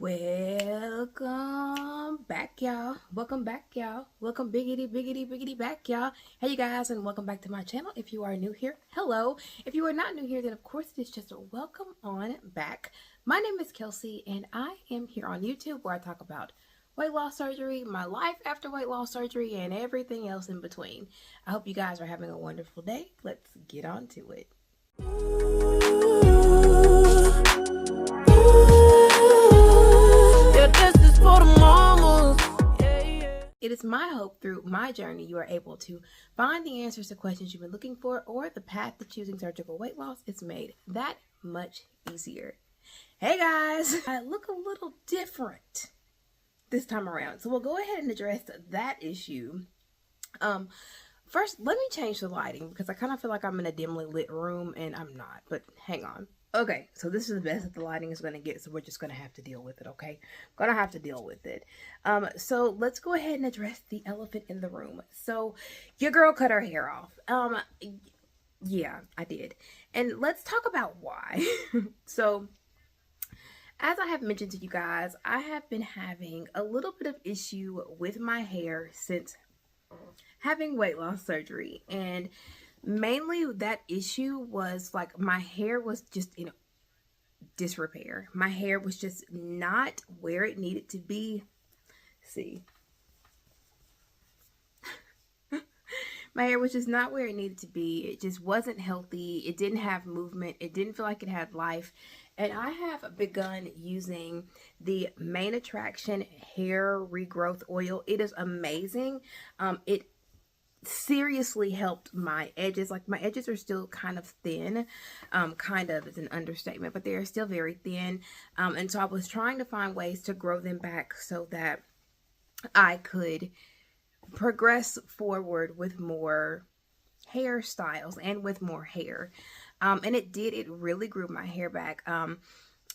Welcome back, y'all. Welcome back, y'all. Welcome biggity back, y'all. Hey, you guys, and welcome back to my channel. If you are new here, hello. If you are not new here, then of course it is just a welcome on back. My name is Kelsi, and I am here on YouTube where I talk about weight loss surgery, my life after weight loss surgery, and everything else in between. I hope you guys are having a wonderful day. Let's get on to it. It is my hope through my journey you are able to find the answers to questions you've been looking for, or the path to choosing surgical weight loss is made that much easier. Hey guys, I look a little different this time around, so we'll go ahead and address that issue. First, let me change the lighting because I kind of feel like I'm in a dimly lit room and I'm not, but hang on. Okay, so this is the best that the lighting is going to get, so we're just going to have to deal with it, okay? Gonna have to deal with it. So let's go ahead and address the elephant in the room. So your girl cut her hair off. Yeah, I did. And let's talk about why. So as I have mentioned to you guys, I have been having a little bit of issue with my hair since having weight loss surgery, and mainly that issue was like my hair was just in disrepair. My hair was just not where it needed to be. See, my hair was just not where it needed to be. It just wasn't healthy. It didn't have movement. It didn't feel like it had life. And I have begun using the Main Attraction hair regrowth oil. It is amazing. It seriously helped my edges. Like, my edges are still kind of thin. Kind of is an understatement, but they are still very thin. And so I was trying to find ways to grow them back so that I could progress forward with more hairstyles and with more hair. And it did. It really grew my hair back.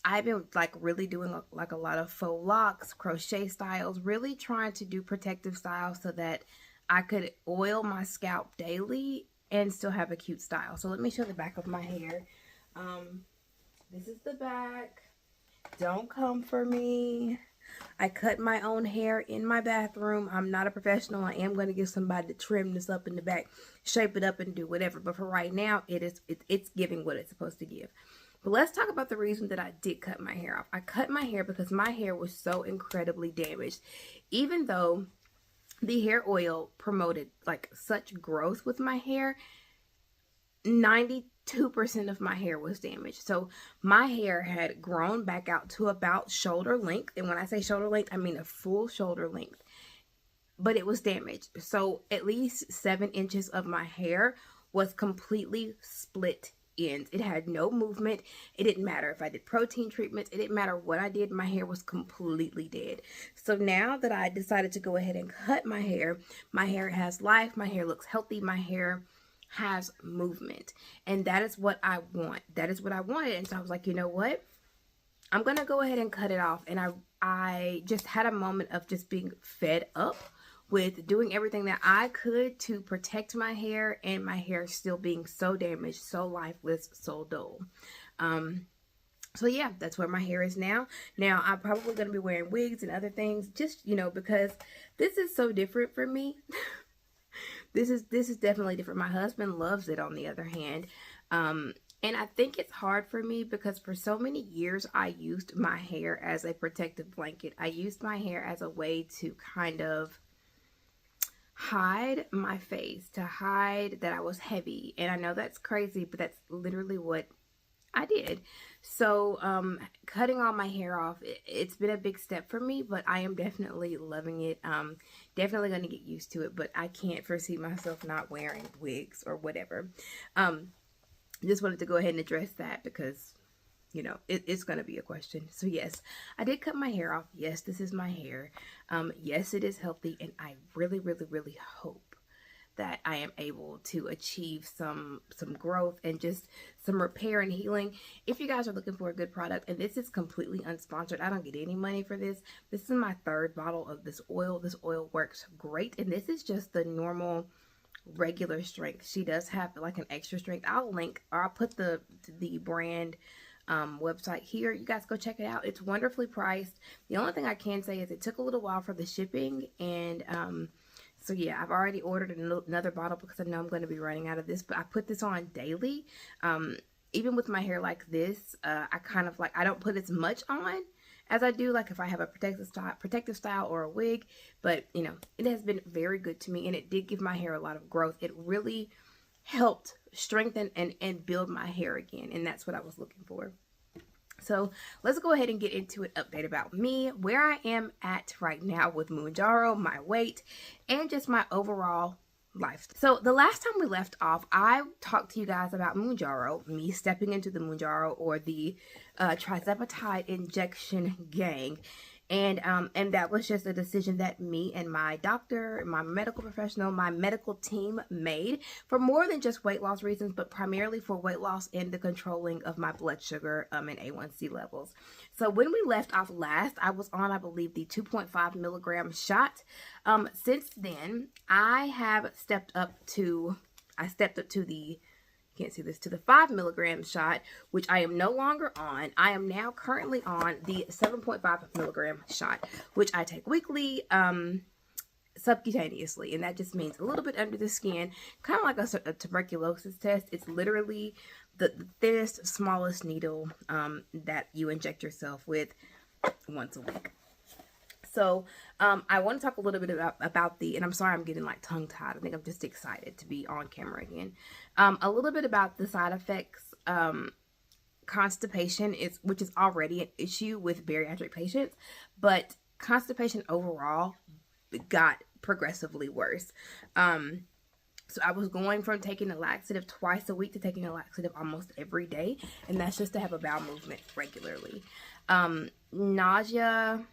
I've been like really doing a lot of faux locks, crochet styles, really trying to do protective styles so that I could oil my scalp daily and still have a cute style. So let me show the back of my hair. This is the back. Don't come for me. I cut my own hair in my bathroom. I'm not a professional. I am going to get somebody to trim this up in the back, shape it up and do whatever. But for right now, it's giving what it's supposed to give. But let's talk about the reason that I did cut my hair off. I cut my hair because my hair was so incredibly damaged. Even though the hair oil promoted like such growth with my hair, 92% of my hair was damaged. So my hair had grown back out to about shoulder length. And when I say shoulder length, I mean a full shoulder length. But it was damaged. So at least 7 inches of my hair was completely split ends. It had no movement. It didn't matter if I did protein treatments. It didn't matter what I did. My hair was completely dead. So now that I decided to go ahead and cut my hair has life. My hair looks healthy. My hair has movement. And that is what I want. That is what I wanted. And so I was like, you know what? I'm going to go ahead and cut it off. And I just had a moment of just being fed up with doing everything that I could to protect my hair, and my hair still being so damaged, so lifeless, so dull. So yeah, that's where my hair is now. Now, I'm probably going to be wearing wigs and other things, just, because this is so different for me. This is definitely different. My husband loves it, on the other hand. And I think it's hard for me because for so many years, I used my hair as a protective blanket. I used my hair as a way to kind of hide my face, to hide that I was heavy. And I know that's crazy, but that's literally what I did. So cutting all my hair off, it's been a big step for me, but I am definitely loving it. Definitely going to get used to it, but I can't foresee myself not wearing wigs or whatever. Just wanted to go ahead and address that because it's going to be a question. So yes, I did cut my hair off. Yes, this is my hair. Yes, it is healthy. And I really, really, really hope that I am able to achieve some growth and just some repair and healing. If you guys are looking for a good product, and this is completely unsponsored, I don't get any money for this. This is my 3rd bottle of this oil. This oil works great. And this is just the normal regular strength. She does have like an extra strength. I'll link, or I'll put the brand website here. You guys go check it out. It's wonderfully priced. The only thing I can say is it took a little while for the shipping, and so yeah, I've already ordered another bottle because I know I'm going to be running out of this, but I put this on daily. Even with my hair like this, I kind of like, I don't put as much on as I do like if I have a protective style or a wig, but you know, it has been very good to me, and it did give my hair a lot of growth. It really helped strengthen and build my hair again, and that's what I was looking for. So let's go ahead and get into an update about me, where I am at right now with Mounjaro, my weight, and just my overall life. So the last time we left off, I talked to you guys about Mounjaro, me stepping into the Mounjaro or the trizepatide injection gang. And that was just a decision that me and my doctor, my medical professional, my medical team made for more than just weight loss reasons, but primarily for weight loss and the controlling of my blood sugar and A1C levels. So when we left off last, I was on, I believe, the 2.5 milligram shot. Since then, I have stepped up to the, can't see this, to the 5 milligram shot, which I am no longer on. I am now currently on the 7.5 milligram shot, which I take weekly, subcutaneously, and that just means a little bit under the skin, kind of like a tuberculosis test. It's literally the thinnest, smallest needle that you inject yourself with once a week. So I want to talk a little bit about the, and I'm sorry I'm getting like tongue-tied. I think I'm just excited to be on camera again. A little bit about the side effects. Constipation, which is already an issue with bariatric patients, but constipation overall got progressively worse. So I was going from taking a laxative twice a week to taking a laxative almost every day, and that's just to have a bowel movement regularly. Nausea,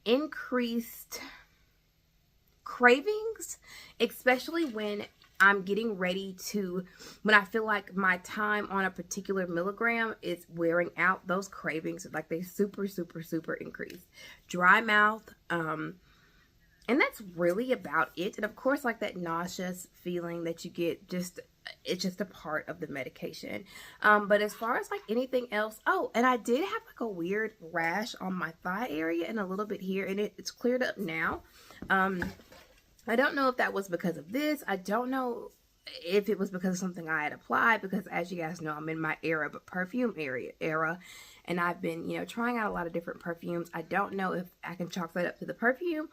increased cravings, especially when I'm getting ready to, when I feel like my time on a particular milligram is wearing out, those cravings, like they super increase. Dry mouth, and that's really about it. And of course, like that nauseous feeling that you get, it's just a part of the medication. But as far as like anything else, oh, and I did have like a weird rash on my thigh area and a little bit here, and it's cleared up now. I don't know if that was because of this. I don't know if it was because of something I had applied, because as you guys know, I'm in my perfume era, and I've been, you know, trying out a lot of different perfumes. I don't know if I can chalk that up to the perfume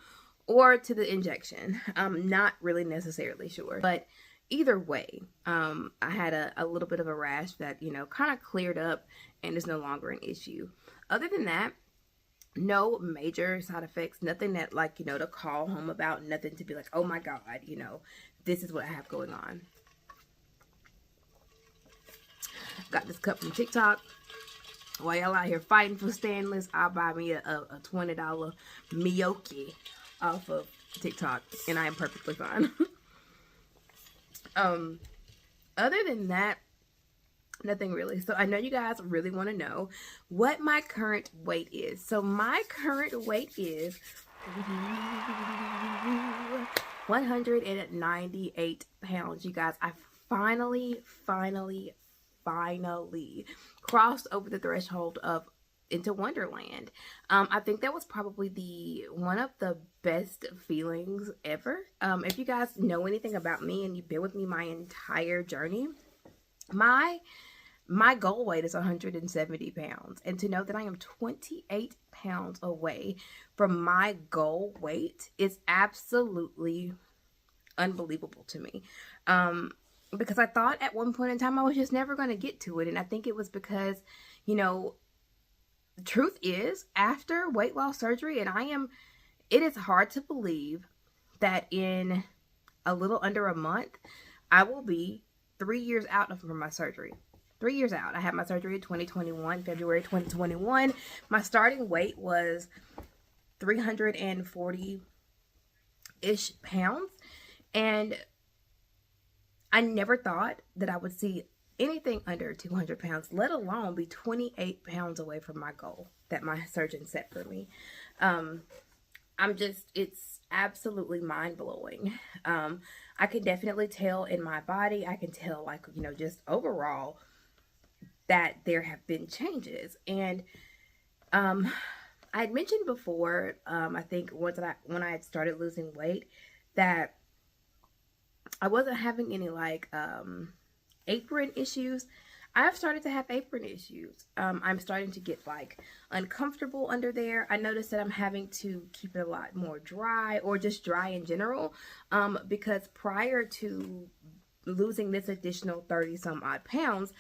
or to the injection. I'm not really necessarily sure, but either way, I had a little bit of a rash that, you know, kind of cleared up and is no longer an issue. Other than that, no major side effects, nothing that, like, you know, to call home about, nothing to be like, oh my God, you know, this is what I have going on. Got this cup from TikTok. While y'all out here fighting for Stanley's, I'll buy me a $20 Miyoki off of TikTok, and I am perfectly fine. Other than that, nothing really. So I know you guys really want to know what my current weight is. So my current weight is 198 pounds. You guys, I finally crossed over the threshold of into Wonderland. I think that was probably one of the best feelings ever. If you guys know anything about me and you've been with me my entire journey, my goal weight is 170 pounds. And to know that I am 28 pounds away from my goal weight is absolutely unbelievable to me. Because I thought at one point in time I was just never going to get to it. And I think it was because, you know, the truth is, after weight loss surgery, and it is hard to believe that in a little under a month, I will be 3 years out from my surgery. 3 years out. I had my surgery in 2021, February 2021. My starting weight was 340-ish pounds. And I never thought that I would see anything under 200 pounds, let alone be 28 pounds away from my goal that my surgeon set for me. It's absolutely mind-blowing. I can definitely tell in my body. I can tell, like, you know, just overall that there have been changes. And I had mentioned before, I think when I had started losing weight, that I wasn't having any like apron issues. I've started to have apron issues. I'm starting to get like uncomfortable under there. I noticed that I'm having to keep it a lot more dry, or just dry in general, because prior to losing this additional 30 some odd pounds,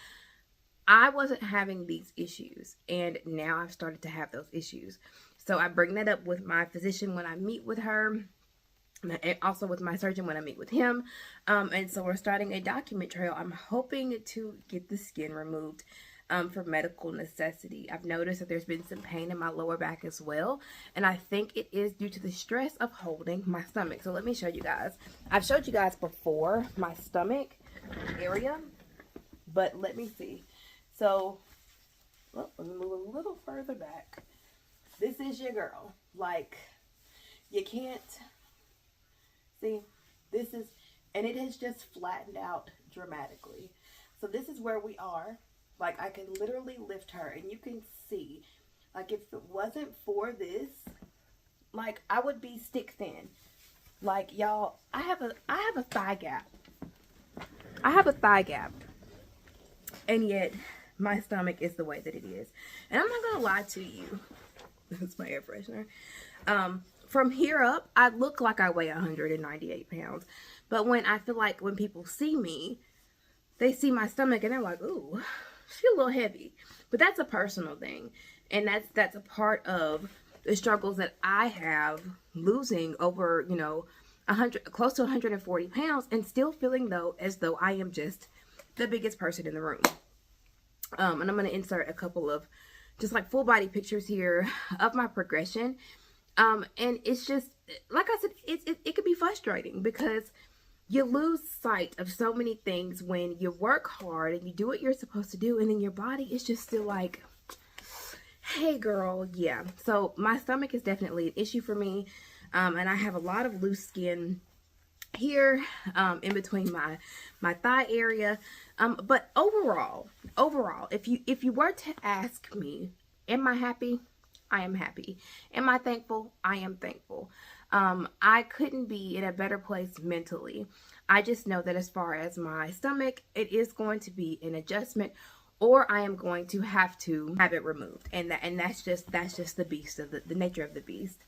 I wasn't having these issues, and now I've started to have those issues. So I bring that up with my physician when I meet with her, and also with my surgeon when I meet with him. And so we're starting a document trail. I'm hoping to get the skin removed for medical necessity. I've noticed that there's been some pain in my lower back as well, and I think it is due to the stress of holding my stomach. So let me show you guys. I've showed you guys before my stomach area, but let me see. So, well, let me move a little further back. This is your girl. Like, you can't see, this is, and it has just flattened out dramatically. So this is where we are. Like, I can literally lift her, and you can see, like, if it wasn't for this, like, I would be stick thin. Like, y'all, I have a thigh gap. I have a thigh gap. And yet, my stomach is the way that it is. And I'm not gonna lie to you. That's my air freshener. From here up, I look like I weigh 198 pounds. But when I feel like when people see me, they see my stomach and they're like, ooh, she's a little heavy. But that's a personal thing. And that's a part of the struggles that I have losing over, you know, close to 140 pounds, and still feeling as though I am just the biggest person in the room. And I'm going to insert a couple of just like full body pictures here of my progression. And it's just, like I said, it can be frustrating because you lose sight of so many things when you work hard and you do what you're supposed to do, and then your body is just still like, hey girl, yeah. So my stomach is definitely an issue for me. And I have a lot of loose skin here, in between my thigh area. But overall, if you were to ask me, am I happy? I am happy. Am I thankful? I am thankful. I couldn't be in a better place mentally. I just know that as far as my stomach, it is going to be an adjustment, or I am going to have it removed. And that's just the beast of the nature of the beast.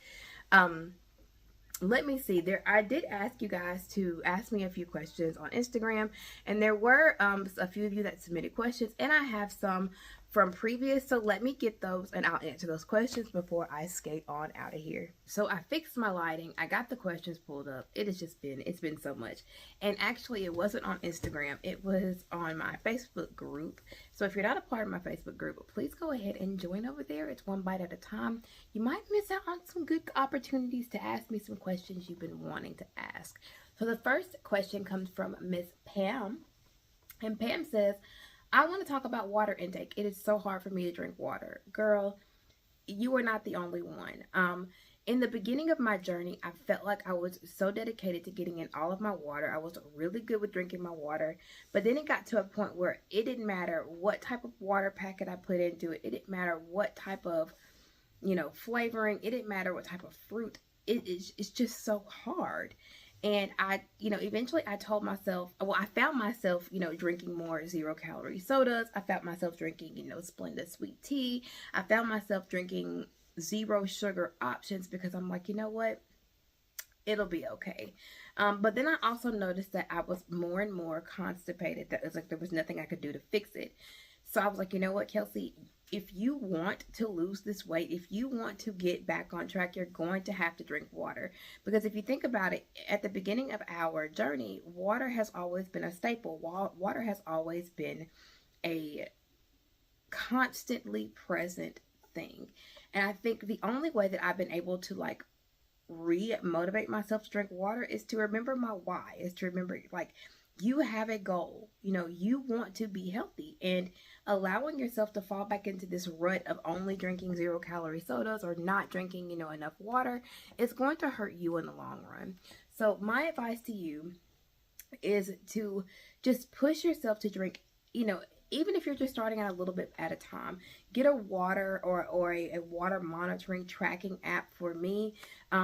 Let me see there. I did ask you guys to ask me a few questions on Instagram, and there were a few of you that submitted questions, and I have some from previous. So let me get those and I'll answer those questions before I skate on out of here. So I fixed my lighting. I got the questions pulled up. It's been so much. And actually it wasn't on Instagram. It was on my Facebook group. So if you're not a part of my Facebook group, please go ahead and join over there. It's one bite at a time. You might miss out on some good opportunities to ask me some questions you've been wanting to ask. So the first question comes from Miss Pam. And Pam says, I want to talk about water intake. It is so hard for me to drink water. Girl, you are not the only one. In the beginning of my journey, I felt like I was so dedicated to getting in all of my water. I was really good with drinking my water. But then it got to a point where it didn't matter what type of water packet I put into it. It didn't matter what type of, flavoring. It didn't matter what type of fruit. It's just so hard. And eventually I told myself, I found myself, drinking more 0-calorie sodas. I found myself drinking, Splenda sweet tea. I found myself drinking 0 sugar options because I'm like, you know what? It'll be okay. But then I also noticed that I was more and more constipated. That was like there was nothing I could do to fix it. So I was like, you know what, Kelsi? If you want to lose this weight, if you want to get back on track, you're going to have to drink water. Because if you think about it, at the beginning of our journey, water has always been a staple. Water has always been a constantly present thing. And I think the only way that I've been able to re-motivate myself to drink water is to remember my why, is to remember you have a goal, you want to be healthy, and allowing yourself to fall back into this rut of only drinking 0-calorie sodas or not drinking, enough water is going to hurt you in the long run. So my advice to you is to just push yourself to drink, even if you're just starting out a little bit at a time, get a water or a water monitoring tracking app. For me,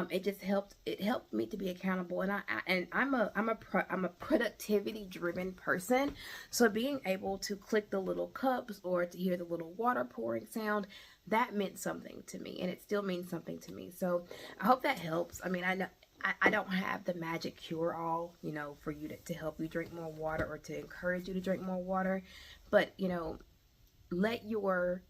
it just helped. It helped me to be accountable, and I'm a productivity driven person. So being able to click the little cups or to hear the little water pouring sound, that meant something to me, and it still means something to me. So I hope that helps. I mean, I know I don't have the magic cure-all, you know, for you to help you drink more water or to encourage you to drink more water. But, you know, let your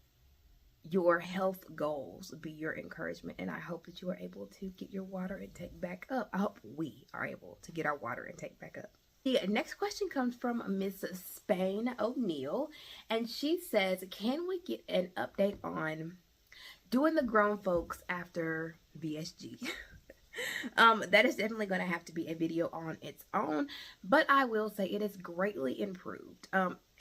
health goals be your encouragement. And I hope that you are able to get your water intake back up. I hope we are able to get our water intake back up. The next question comes from Miss Spain O'Neill. And she says, can we get an update on doing the grown folks after VSG? That is definitely going to have to be a video on its own, but I will say it is greatly improved.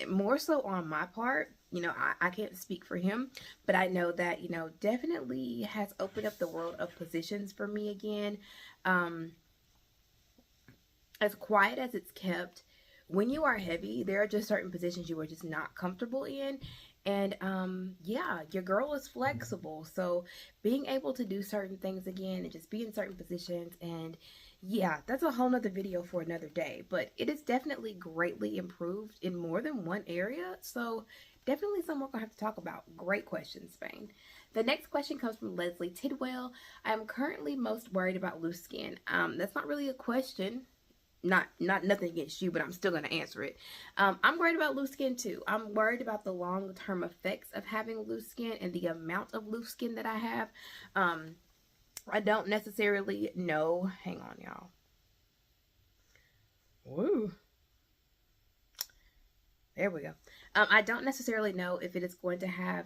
More so on my part, you know, I can't speak for him, but I know that, you know, definitely has opened up the world of positions for me again. As quiet as it's kept, when you are heavy, there are just certain positions you are just not comfortable in. And yeah, your girl is flexible. So being able to do certain things again and just be in certain positions, and yeah, that's a whole nother video for another day. But it is definitely greatly improved in more than one area. So definitely something we're gonna have to talk about. Great question, Spain. The next question comes from Leslie Tidwell. I am currently most worried about loose skin. That's not really a question. Not nothing against you, but I'm still going to answer it. I'm worried about loose skin too. I'm worried about the long-term effects of having loose skin and the amount of loose skin that I have. I don't necessarily know. Hang on, y'all. Woo. There we go. I don't necessarily know if it is going to have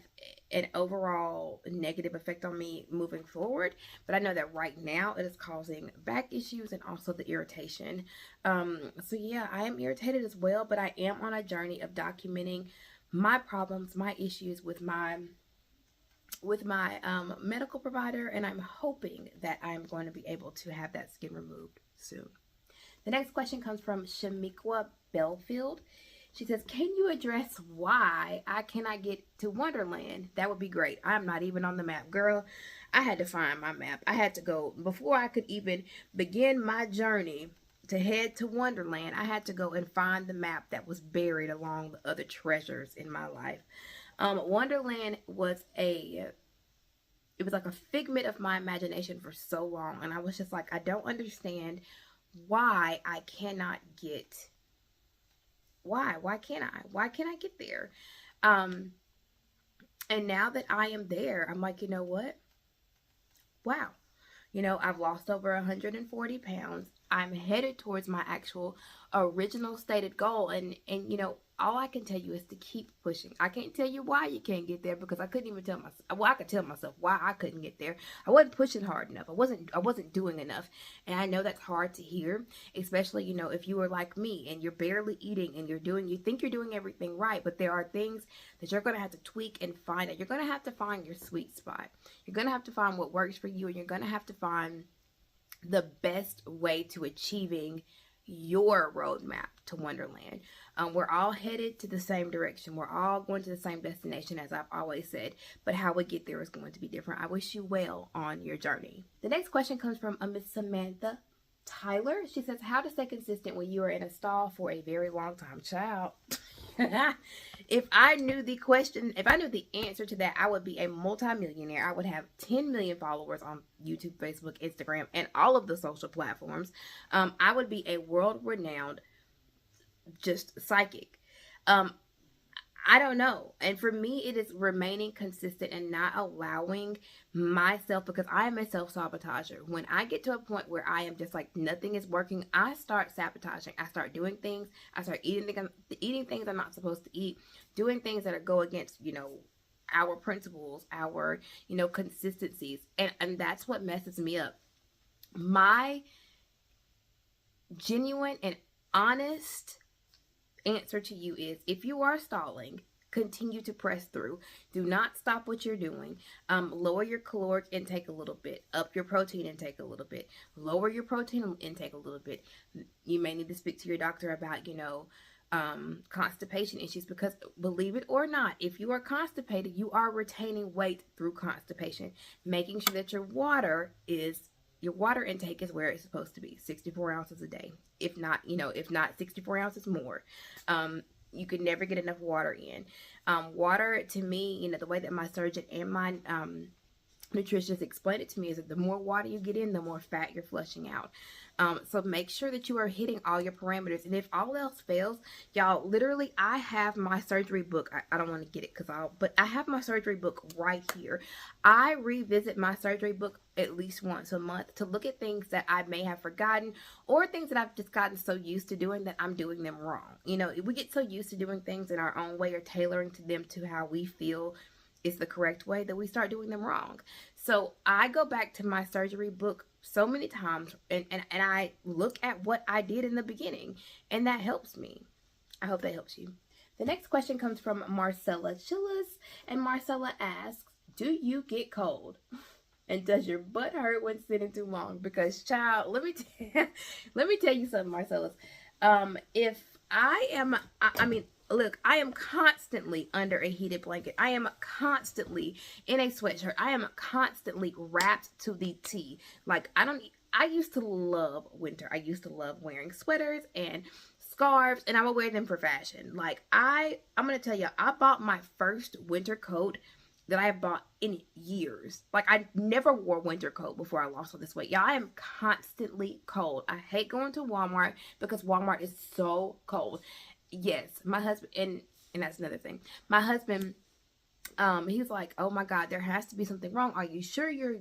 an overall negative effect on me moving forward, but I know that right now it is causing back issues and also the irritation. So yeah, I am irritated as well, but I am on a journey of documenting my problems, my issues with my medical provider, and I'm hoping that I'm going to be able to have that skin removed soon. The next question comes from Shamiqua Belfield. She says, can you address why I cannot get to Wonderland? That would be great. I'm not even on the map. Girl, I had to find my map. I had to go, before I could even begin my journey to head to Wonderland, I had to go and find the map that was buried along the other treasures in my life. Wonderland was it was like a figment of my imagination for so long. And I was just like, I don't understand why I cannot get... Why can't I get there? And now that I am there, I'm like, you know what? Wow. You know, I've lost over 140 pounds. I'm headed towards my actual original stated goal. And you know, all I can tell you is to keep pushing. I can't tell you why you can't get there, because I couldn't even tell myself. Well, I could tell myself why I couldn't get there. I wasn't pushing hard enough. I wasn't doing enough. And I know that's hard to hear, especially, you know, if you were like me and you're barely eating and you think you're doing everything right, but there are things that you're going to have to tweak and find out. You're going to have to find your sweet spot. You're going to have to find what works for you, and you're going to have to find the best way to achieving your roadmap to Wonderland. We're all headed to the same direction. We're all going to the same destination, as I've always said, but how we get there is going to be different. I wish you well on your journey. The next question comes from Miss Samantha Tyler. She says, how to stay consistent when you are in a stall for a very long time? Child. If I knew the answer to that, I would be a multimillionaire. I would have 10 million followers on YouTube, Facebook, Instagram, and all of the social platforms. I would be a world-renowned just psychic. I don't know. And for me, it is remaining consistent and not allowing myself, because I am a self-sabotager. When I get to a point where I am just like, nothing is working, I start sabotaging. I start doing things. I start eating things I'm not supposed to eat, doing things that go against, you know, our principles, our, you know, consistencies. And that's what messes me up. My genuine and honest answer to you is, if you are stalling, continue to press through. Do not stop what you're doing. Lower your caloric intake a little bit, up your protein intake a little bit, lower your protein intake a little bit. You may need to speak to your doctor about, you know, constipation issues, because believe it or not, if you are constipated, you are retaining weight through constipation. Making sure that your water intake is where it's supposed to be, 64 ounces a day. If not, if not 64 ounces more. You could never get enough water in. Water, to me, the way that my surgeon and my nutritionist explained it to me, is that the more water you get in, the more fat you're flushing out. So make sure that you are hitting all your parameters. And if all else fails, y'all, literally, I have my surgery book. I don't want to get it but I have my surgery book right here. I revisit my surgery book at least once a month to look at things that I may have forgotten, or things that I've just gotten so used to doing that I'm doing them wrong. We get so used to doing things in our own way, or tailoring to them to how we feel is the correct way, that we start doing them wrong. So I go back to my surgery book so many times, and I look at what I did in the beginning, and that helps me. I hope that helps you. The next question comes from Marcella Chillis, and Marcella asks, do you get cold? And does your butt hurt when sitting too long? Because, child, let me tell you something, Marcella. If I am, look, I am constantly under a heated blanket. I am constantly in a sweatshirt. I am constantly wrapped to the T. Like, I used to love winter. I used to love wearing sweaters and scarves, and I would wear them for fashion. Like, I'm going to tell you, I bought my first winter coat that I have bought in years. Like, I never wore a winter coat before I lost all this weight. Yeah, I am constantly cold. I hate going to Walmart because Walmart is so cold. Yes, my husband, and that's another thing. My husband, he's like, oh my God, there has to be something wrong. Are you sure your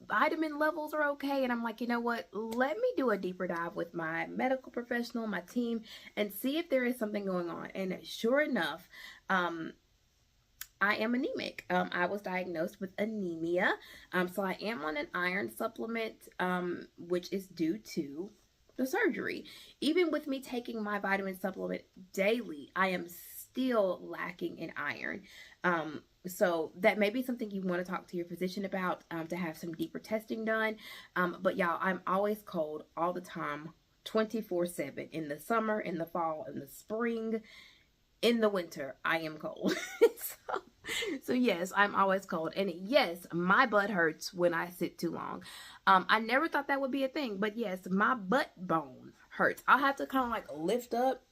vitamin levels are okay? And I'm like, you know what? Let me do a deeper dive with my medical professional, my team, and see if there is something going on. And sure enough, I am anemic. I was diagnosed with anemia. So I am on an iron supplement, which is due to the surgery. Even with me taking my vitamin supplement daily, I am still lacking in iron. So that may be something you want to talk to your physician about, to have some deeper testing done. But y'all, I'm always cold all the time, 24/7, in the summer, in the fall, in the spring. In the winter, I am cold. So yes, I'm always cold. And yes, my butt hurts when I sit too long. I never thought that would be a thing, but yes, my butt bone hurts. I'll have to kind of like lift up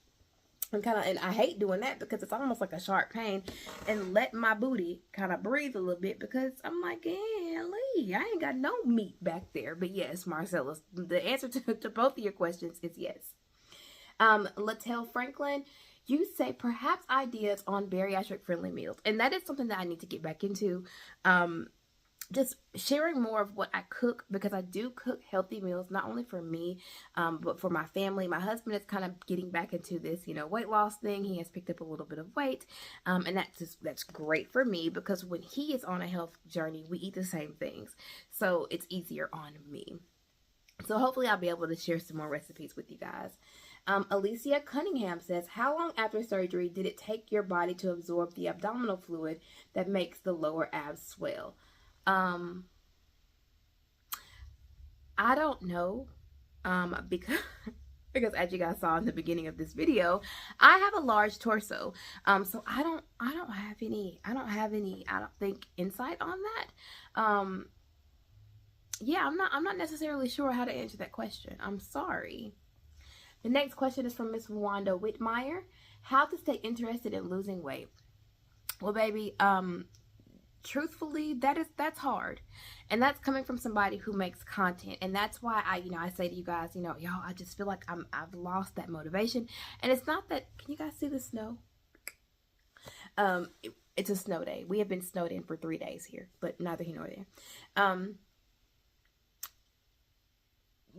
and I hate doing that because it's almost like a sharp pain, and let my booty kind of breathe a little bit, because I'm like, Lee, I ain't got no meat back there. But yes, Marcellus, the answer to both of your questions is yes. Lattell Franklin, you say perhaps ideas on bariatric friendly meals. And that is something that I need to get back into. Just sharing more of what I cook, because I do cook healthy meals, not only for me, but for my family. My husband is kind of getting back into this, weight loss thing. He has picked up a little bit of weight. And that's great for me, because when he is on a health journey, we eat the same things. So it's easier on me. So hopefully I'll be able to share some more recipes with you guys. Alicia Cunningham says, how long after surgery did it take your body to absorb the abdominal fluid that makes the lower abs swell? I don't know, because as you guys saw in the beginning of this video, I have a large torso. So I don't have any, I don't think, insight on that. Yeah, I'm not necessarily sure how to answer that question. I'm sorry. The next question is from Miss Wanda Whitmire. How to stay interested in losing weight? Well, baby, truthfully, that's hard. And that's coming from somebody who makes content. And that's why I say to you guys, y'all, I just feel like I've lost that motivation. And it's not that, can you guys see the snow? It's a snow day. We have been snowed in for 3 days here, but neither here nor there.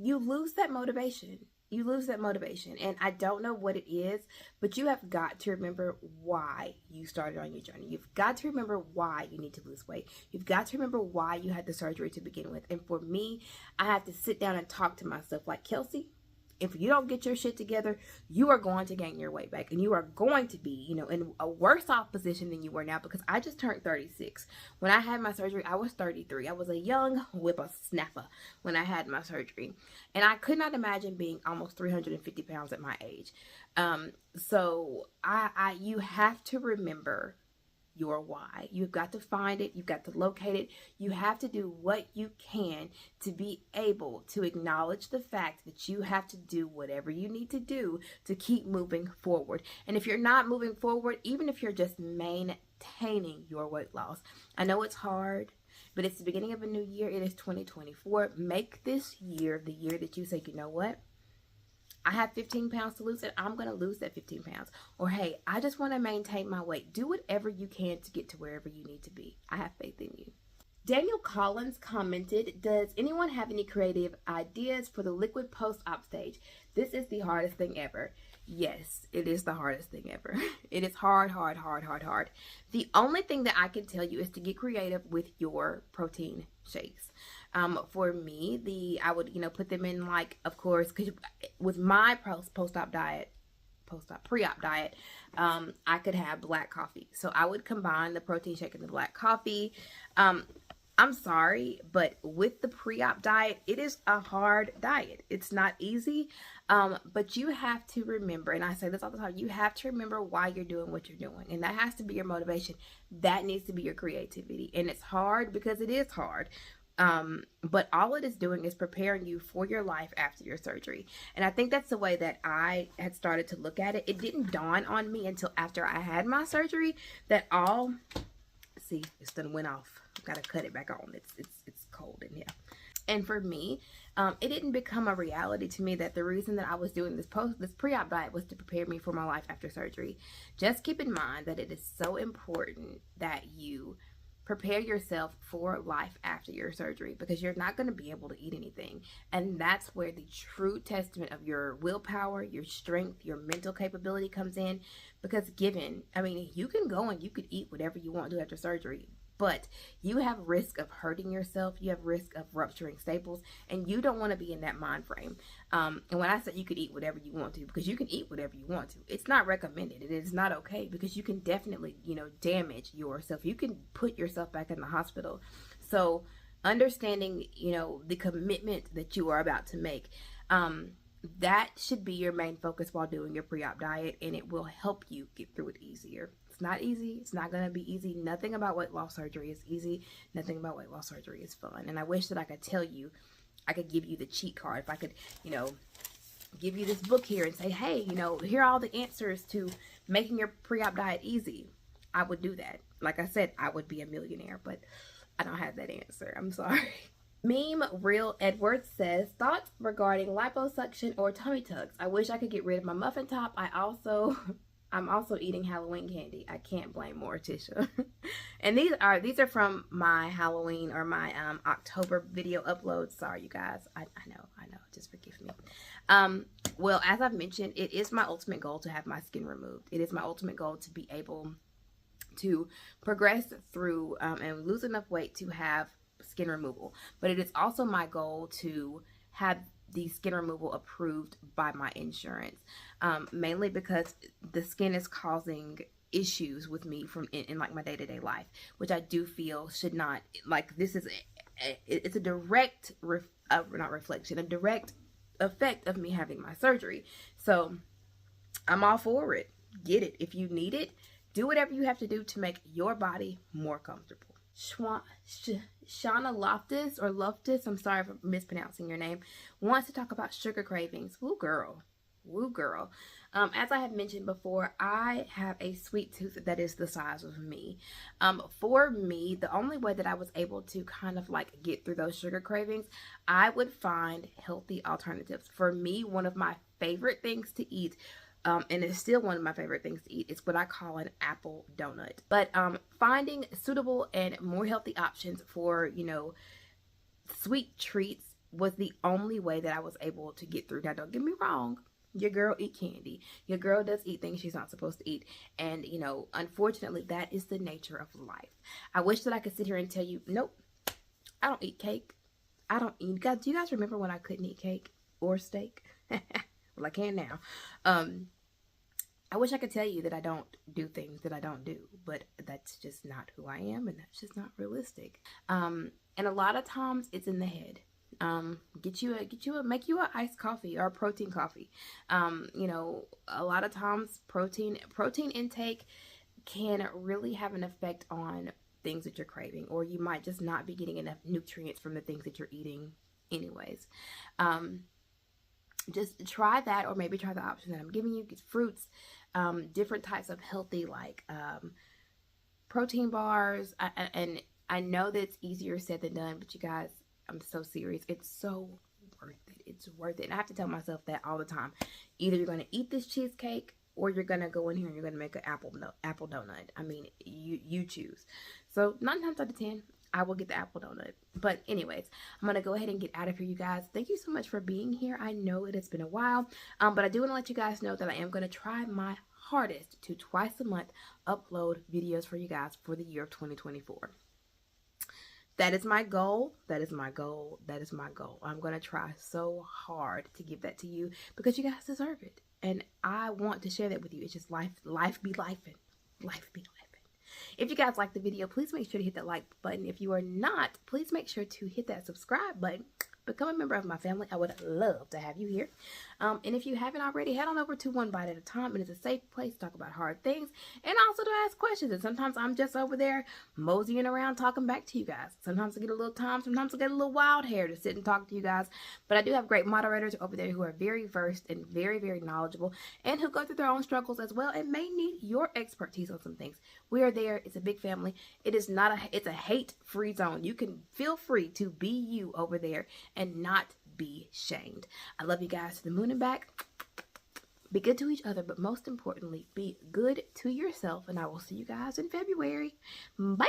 You lose that motivation. You lose that motivation, and I don't know what it is, but you have got to remember why you started on your journey. You've got to remember why you need to lose weight. You've got to remember why you had the surgery to begin with. And for me, I have to sit down and talk to myself like, Kelsi, if you don't get your shit together, you are going to gain your weight back, and you are going to be, you know, in a worse off position than you were now, because I just turned 36. When I had my surgery, I was 33. I was a young whippersnapper when I had my surgery, and I could not imagine being almost 350 pounds at my age. So you have to remember your why. You've got to find it. You've got to locate it. You have to do what you can to be able to acknowledge the fact that you have to do whatever you need to do to keep moving forward. And if you're not moving forward, even if you're just maintaining your weight loss, I know it's hard, but it's the beginning of a new year. It is 2024. Make this year the year that you say, you know what? I have 15 pounds to lose, and I'm going to lose that 15 pounds. Or, hey, I just want to maintain my weight. Do whatever you can to get to wherever you need to be. I have faith in you. Daniel Collins commented, does anyone have any creative ideas for the liquid post-op stage? This is the hardest thing ever. Yes, it is the hardest thing ever. It is hard, hard, hard, hard, hard. The only thing that I can tell you is to get creative with your protein shakes. For me, I would, put them in, like, of course, because with my post-op diet, pre-op diet, I could have black coffee. So I would combine the protein shake and the black coffee. I'm sorry, but with the pre-op diet, it is a hard diet. It's not easy, but you have to remember, and I say this all the time, you have to remember why you're doing what you're doing, and that has to be your motivation. That needs to be your creativity, and it's hard because it is hard. But all it is doing is preparing you for your life after your surgery. And I think that's the way that I had started to look at it. It didn't dawn on me until after I had my surgery that see, it's done went off. I've got to cut it back on. It's cold in here. And for me, it didn't become a reality to me that the reason that I was doing this pre-op diet was to prepare me for my life after surgery. Just keep in mind that it is so important that you prepare yourself for life after your surgery, because you're not going to be able to eat anything. And that's where the true testament of your willpower, your strength, your mental capability comes in. Because you can go and you could eat whatever you want to after surgery, but you have risk of hurting yourself. You have risk of rupturing staples, and you don't want to be in that mind frame. And when I say you could eat whatever you want to, because you can eat whatever you want to, it's not recommended. It is not okay, because you can definitely, damage yourself. You can put yourself back in the hospital. So understanding, the commitment that you are about to make, that should be your main focus while doing your pre-op diet, and it will help you get through it easier. It's not easy. It's not going to be easy. Nothing about weight loss surgery is easy. Nothing about weight loss surgery is fun. And I wish that I could tell you, I could give you the cheat card. If I could, give you this book here and say, hey, here are all the answers to making your pre-op diet easy, I would do that. Like I said, I would be a millionaire, but I don't have that answer. I'm sorry. Meme Real Edwards says, thoughts regarding liposuction or tummy tucks? I wish I could get rid of my muffin top. I'm also eating Halloween candy. I can't blame Morticia. And these are from my Halloween or my October video uploads. Sorry, you guys. I know. Just forgive me. Well, as I've mentioned, it is my ultimate goal to have my skin removed. It is my ultimate goal to be able to progress through and lose enough weight to have skin removal. But it is also my goal to have the skin removal approved by my insurance, mainly because the skin is causing issues with me in like my day-to-day life, which I do feel should not, like, this is it's a direct a direct effect of me having my surgery. So I'm all for it. Get it. If you need it, do whatever you have to do to make your body more comfortable. Shauna Loftus, I'm sorry for mispronouncing your name, wants to talk about sugar cravings. Woo girl. As I have mentioned before, I have a sweet tooth that is the size of me. For me, the only way that I was able to kind of like get through those sugar cravings, I would find healthy alternatives. For me, one of my favorite things to eat, and it's still one of my favorite things to eat, is what I call an apple donut. But finding suitable and more healthy options for, sweet treats was the only way that I was able to get through. Now, don't get me wrong. Your girl eat candy. Your girl does eat things she's not supposed to eat. And, unfortunately, that is the nature of life. I wish that I could sit here and tell you, nope, I don't eat cake. I don't eat. Do you guys remember when I couldn't eat cake or steak? Well, I can now. I wish I could tell you that I don't do things that I don't do, but that's just not who I am, and that's just not realistic. And a lot of times it's in the head. Make you a iced coffee or a protein coffee. You know, a lot of times protein intake can really have an effect on things that you're craving, or you might just not be getting enough nutrients from the things that you're eating anyways. Just try that, or maybe try the option that I'm giving you. Get fruits, different types of healthy, like protein bars. And I know that it's easier said than done, but you guys, I'm so serious. It's so worth it. It's worth it. And I have to tell myself that all the time. Either you're going to eat this cheesecake, or you're going to go in here and you're going to make an apple donut. I mean, you choose. So 9 times out of 10, I will get the apple donut. But anyways, I'm going to go ahead and get out of here, you guys. Thank you so much for being here. I know it has been a while, but I do want to let you guys know that I am going to try my hardest to twice a month upload videos for you guys for the year of 2024. That is my goal. That is my goal. That is my goal. I'm going to try so hard to give that to you because you guys deserve it. And I want to share that with you. It's just life be lifing. Life be lifing. If you guys like the video, please make sure to hit that like button. If you are not, please make sure to hit that subscribe button. Become a member of my family. I would love to have you here. And if you haven't already, head on over to One Bite at a Time. It is a safe place to talk about hard things and also to ask questions. And sometimes I'm just over there moseying around talking back to you guys. Sometimes I get a little time. Sometimes I get a little wild hair to sit and talk to you guys. But I do have great moderators over there who are very versed and very, very knowledgeable and who go through their own struggles as well and may need your expertise on some things. We are there. It's a big family. It's a hate-free zone. You can feel free to be you over there and not be shamed. I love you guys to the moon and back. Be good to each other, but most importantly, be good to yourself. And I will see you guys in February. Bye!